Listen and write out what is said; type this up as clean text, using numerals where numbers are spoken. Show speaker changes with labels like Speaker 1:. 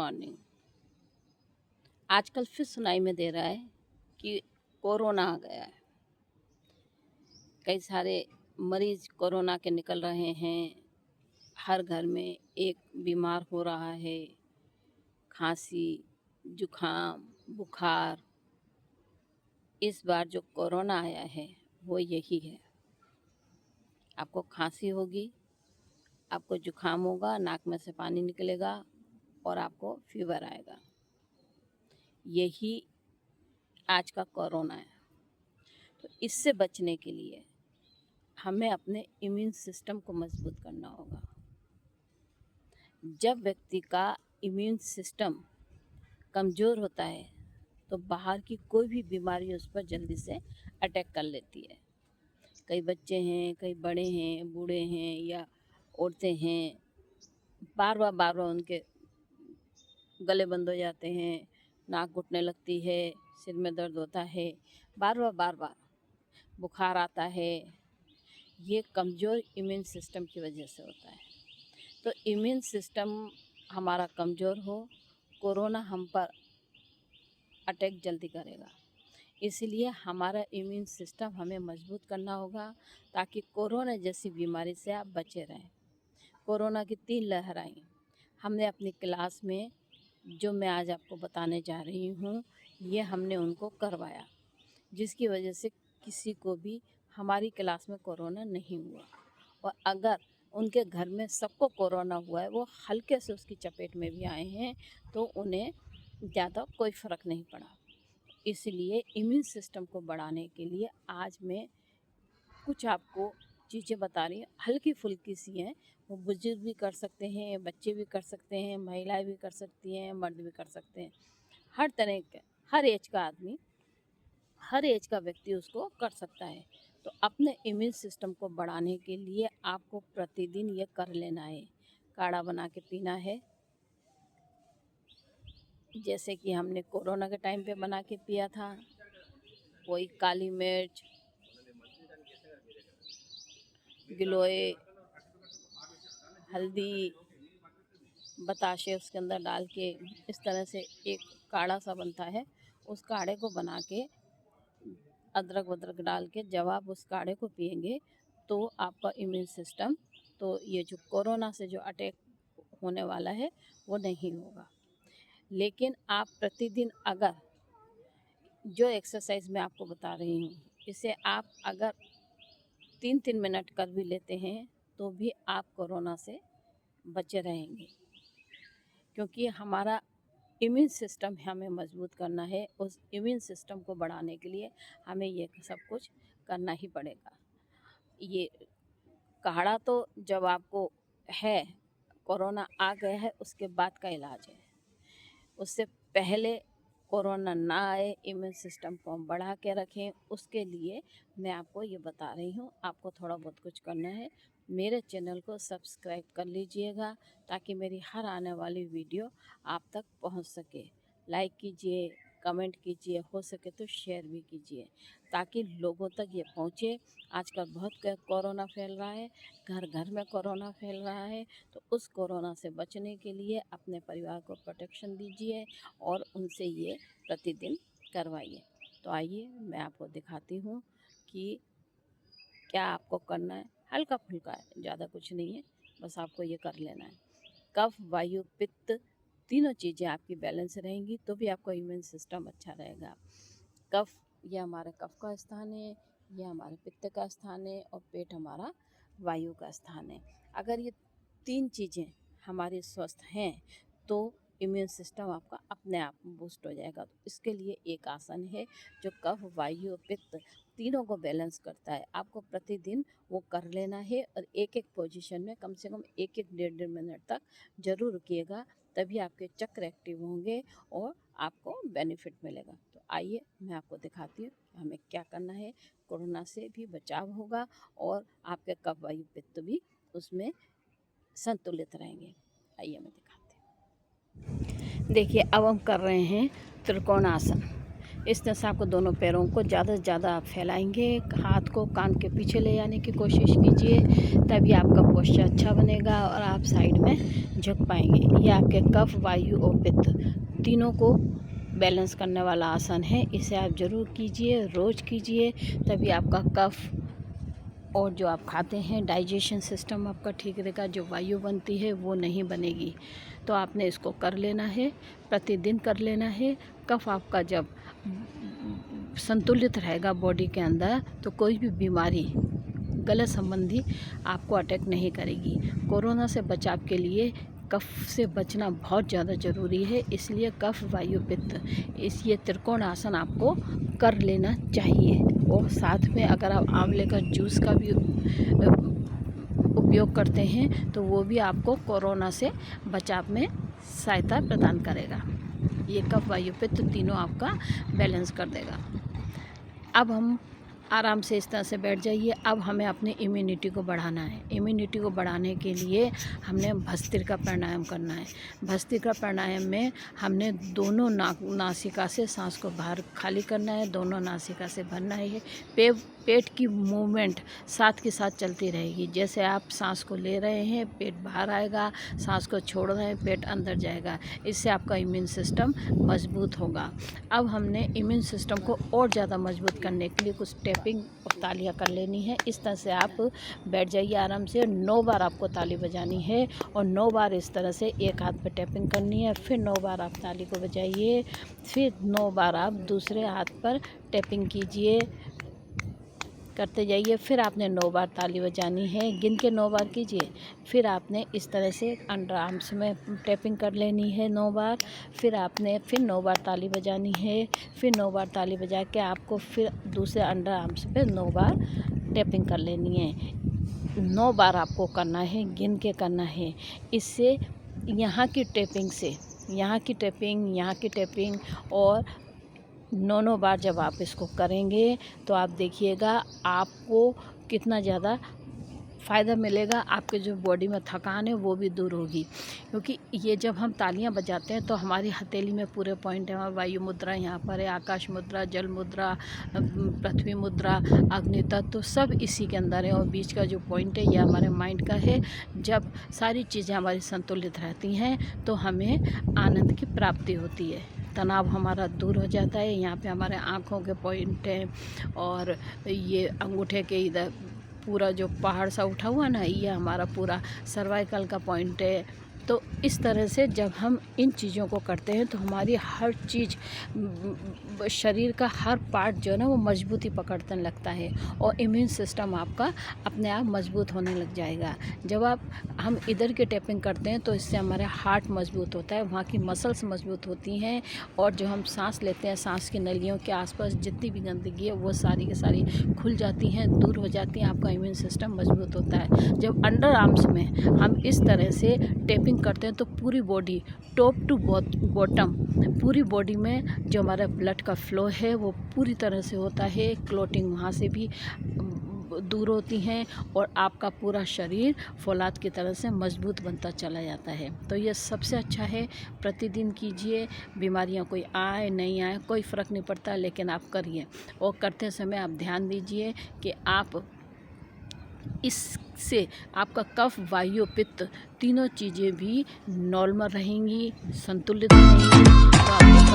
Speaker 1: Morning. आजकल फिर सुनाई में दे रहा है कि कोरोना आ गया है। कई सारे मरीज कोरोना के निकल रहे हैं। हर घर में एक बीमार हो रहा है। खांसी, जुखाम, बुखार। इस बार जो कोरोना आया है वो यही है। आपको खांसी होगी, आपको जुखाम होगा, नाक में से पानी निकलेगा और आपको फीवर आएगा। यही आज का कोरोना है। तो इससे बचने के लिए हमें अपने इम्यून सिस्टम को मजबूत करना होगा। जब व्यक्ति का इम्यून सिस्टम कमज़ोर होता है तो बाहर की कोई भी बीमारी उस पर जल्दी से अटैक कर लेती है। कई बच्चे हैं, कई बड़े हैं, बूढ़े हैं या औरतें हैं, बार बार उनके गले बंद हो जाते हैं, नाक घुटने लगती है, सिर में दर्द होता है, बार बार बुखार आता है। ये कमज़ोर इम्यून सिस्टम की वजह से होता है। तो इम्यून सिस्टम हमारा कमज़ोर हो, कोरोना हम पर अटैक जल्दी करेगा। इसलिए हमारा इम्यून सिस्टम हमें मजबूत करना होगा ताकि कोरोना जैसी बीमारी से आप बचे रहें। कोरोना की 3 लहर आई। हमने अपनी क्लास में जो मैं आज आपको बताने जा रही हूँ, ये हमने उनको करवाया, जिसकी वजह से किसी को भी हमारी क्लास में कोरोना नहीं हुआ। और अगर उनके घर में सबको कोरोना हुआ है, वो हल्के से उसकी चपेट में भी आए हैं, तो उन्हें ज़्यादा कोई फ़र्क नहीं पड़ा। इसलिए इम्यून सिस्टम को बढ़ाने के लिए आज मैं कुछ आपको चीज़ें बता रही हूँ, हल्की फुल्की सी हैं। वो बुजुर्ग भी कर सकते हैं, बच्चे भी कर सकते हैं, महिलाएं भी कर सकती हैं, मर्द भी कर सकते हैं। हर तरह के, हर एज का आदमी, हर एज का व्यक्ति उसको कर सकता है। तो अपने इम्यून सिस्टम को बढ़ाने के लिए आपको प्रतिदिन ये कर लेना है। काढ़ा बना के पीना है, जैसे कि हमने कोरोना के टाइम पे बना के पिया था। कोई काली मिर्च, गिलोय, हल्दी, बताशे उसके अंदर डाल के इस तरह से एक काढ़ा सा बनता है। उस काढ़े को बना के अदरक वदरक डाल के जब आप उस काढ़े को पिएंगे तो आपका इम्यून सिस्टम, तो ये जो कोरोना से जो अटैक होने वाला है वो नहीं होगा। लेकिन आप प्रतिदिन अगर जो एक्सरसाइज मैं आपको बता रही हूँ, इसे आप अगर 3-3 मिनट कर भी लेते हैं तो भी आप कोरोना से बचे रहेंगे। क्योंकि हमारा इम्यून सिस्टम हमें मजबूत करना है। उस इम्यून सिस्टम को बढ़ाने के लिए हमें ये सब कुछ करना ही पड़ेगा। ये काढ़ा तो जब आपको है, कोरोना आ गया है, उसके बाद का इलाज है। उससे पहले कोरोना ना आए, इम्यून सिस्टम को हम बढ़ा के रखें, उसके लिए मैं आपको ये बता रही हूँ। आपको थोड़ा बहुत कुछ करना है। मेरे चैनल को सब्सक्राइब कर लीजिएगा ताकि मेरी हर आने वाली वीडियो आप तक पहुँच सके। लाइक कीजिए, कमेंट कीजिए, हो सके तो शेयर भी कीजिए ताकि लोगों तक ये पहुँचे। आजकल बहुत कोरोना फैल रहा है, घर घर में कोरोना फैल रहा है। तो उस कोरोना से बचने के लिए अपने परिवार को प्रोटेक्शन दीजिए और उनसे ये प्रतिदिन करवाइए। तो आइए मैं आपको दिखाती हूँ कि क्या आपको करना है। हल्का फुल्का है, ज़्यादा कुछ नहीं है, बस आपको ये कर लेना है। कफ, वायु, पित्त, तीनों चीज़ें आपकी बैलेंस रहेंगी तो भी आपका इम्यून सिस्टम अच्छा रहेगा। कफ, ये हमारे कफ का स्थान है, ये हमारे पित्त का स्थान है और पेट हमारा वायु का स्थान है। अगर ये 3 चीज़ें हमारी स्वस्थ हैं तो इम्यून सिस्टम आपका अपने आप बूस्ट हो जाएगा। तो इसके लिए एक आसन है जो कफ, वायु, पित्त तीनों को बैलेंस करता है। आपको प्रतिदिन वो कर लेना है और एक-एक पोजीशन में कम से कम 1-1 डेढ़-डेढ़ मिनट तक ज़रूर रुकिएगा, तभी आपके चक्र एक्टिव होंगे और आपको बेनिफिट मिलेगा। तो आइए मैं आपको दिखाती हूँ कि हमें क्या करना है। कोरोना से भी बचाव होगा और आपके कफ, वायु, पित्त भी उसमें संतुलित रहेंगे। आइए मैं दिखाती हूँ। देखिए अब हम कर रहे हैं त्रिकोणासन। इस तरह से आपको दोनों पैरों को ज़्यादा से ज़्यादा आप फैलाएंगे, हाथ को कान के पीछे ले जाने की कोशिश कीजिए, तभी आपका पोस्चर अच्छा बनेगा और आप साइड में झुक पाएंगे। ये आपके कफ, वायु और पित्त तीनों को बैलेंस करने वाला आसन है। इसे आप ज़रूर कीजिए, रोज़ कीजिए, तभी आपका कफ और जो आप खाते हैं डाइजेशन सिस्टम आपका ठीक रहेगा, जो वायु बनती है वो नहीं बनेगी। तो आपने इसको कर लेना है, प्रतिदिन कर लेना है। कफ आपका जब संतुलित रहेगा बॉडी के अंदर, तो कोई भी बीमारी गले संबंधी आपको अटैक नहीं करेगी। कोरोना से बचाव के लिए कफ से बचना बहुत ज़्यादा ज़रूरी है, इसलिए कफ, वायु, पित्त ये त्रिकोण आसन आपको कर लेना चाहिए। और साथ में अगर आप आंवले का जूस का भी उपयोग करते हैं तो वो भी आपको कोरोना से बचाव में सहायता प्रदान करेगा। ये कफ, वायु, पित्त तीनों आपका बैलेंस कर देगा। अब हम आराम से इस तरह से बैठ जाइए। अब हमें अपनी इम्यूनिटी को बढ़ाना है। इम्यूनिटी को बढ़ाने के लिए हमने भस्त्रिका प्राणायाम करना है। भस्त्रिका प्राणायाम में हमने दोनों नासिका से सांस को बाहर खाली करना है, दोनों नासिका से भरना है। पेट की मूवमेंट साथ के साथ चलती रहेगी। जैसे आप सांस को ले रहे हैं, पेट बाहर आएगा, सांस को छोड़ रहे हैं, पेट अंदर जाएगा। इससे आपका इम्यून सिस्टम मजबूत होगा। अब हमने इम्यून सिस्टम को और ज़्यादा मजबूत करने के लिए कुछ टैपिंग और तालियां कर लेनी है। इस तरह से आप बैठ जाइए आराम से। 9 बार आपको ताली बजानी है और 9 बार इस तरह से एक हाथ पर टैपिंग करनी है। फिर 9 बार आप ताली को बजाइए, फिर 9 बार आप दूसरे हाथ पर टैपिंग कीजिए, करते जाइए। फिर आपने 9 बार ताली बजानी है, गिन के 9 बार कीजिए। फिर आपने इस तरह से अंडर आर्म्स में टैपिंग कर लेनी है 9 बार। फिर आपने 9 बार ताली बजानी है। फिर 9 बार ताली बजा के आपको फिर दूसरे अंडर आर्म्स पे 9 बार टैपिंग कर लेनी है। 9 बार आपको करना है, गिन के करना है। इससे यहाँ की टैपिंग और 9 बार जब आप इसको करेंगे तो आप देखिएगा आपको कितना ज़्यादा फ़ायदा मिलेगा। आपके जो बॉडी में थकान है वो भी दूर होगी, क्योंकि ये जब हम तालियां बजाते हैं तो हमारी हथेली में पूरे पॉइंट है। हमारी वायु मुद्रा यहाँ पर है, आकाश मुद्रा, जल मुद्रा, पृथ्वी मुद्रा, अग्नि तत्व, तो सब इसी के अंदर है। और बीच का जो पॉइंट है ये हमारे माइंड का है। जब सारी चीज़ें हमारी संतुलित रहती हैं तो हमें आनंद की प्राप्ति होती है, तनाव हमारा दूर हो जाता है। यहाँ पे हमारे आँखों के पॉइंट हैं और ये अंगूठे के इधर पूरा जो पहाड़ सा उठा हुआ ना, ये हमारा पूरा सर्वाइकल का पॉइंट है। तो इस तरह से जब हम इन चीज़ों को करते हैं तो हमारी हर चीज़, शरीर का हर पार्ट जो है ना वो मजबूती पकड़ने लगता है और इम्यून सिस्टम आपका अपने आप मजबूत होने लग जाएगा। जब हम इधर की टैपिंग करते हैं तो इससे हमारा हार्ट मजबूत होता है, वहाँ की मसल्स मजबूत होती हैं और जो हम सांस लेते हैं, सांस की नलियों के आसपास जितनी भी गंदगी है वो सारी की सारी खुल जाती हैं, दूर हो जाती हैं। आपका इम्यून सिस्टम मजबूत होता है। जब अंडर आर्म्स में हम इस तरह से टैपिंग करते हैं तो पूरी बॉडी टॉप टू बॉटम, पूरी बॉडी में जो हमारा ब्लड का फ्लो है वो पूरी तरह से होता है। क्लॉटिंग वहाँ से भी दूर होती हैं और आपका पूरा शरीर फौलाद की तरह से मजबूत बनता चला जाता है। तो ये सबसे अच्छा है, प्रतिदिन कीजिए। बीमारियां कोई आए नहीं आए कोई फ़र्क नहीं पड़ता, लेकिन आप करिए और करते समय आप ध्यान दीजिए कि आप इससे आपका कफ, वायु, पित्त तीनों चीज़ें भी नॉर्मल रहेंगी, संतुलित रहेंगी। तो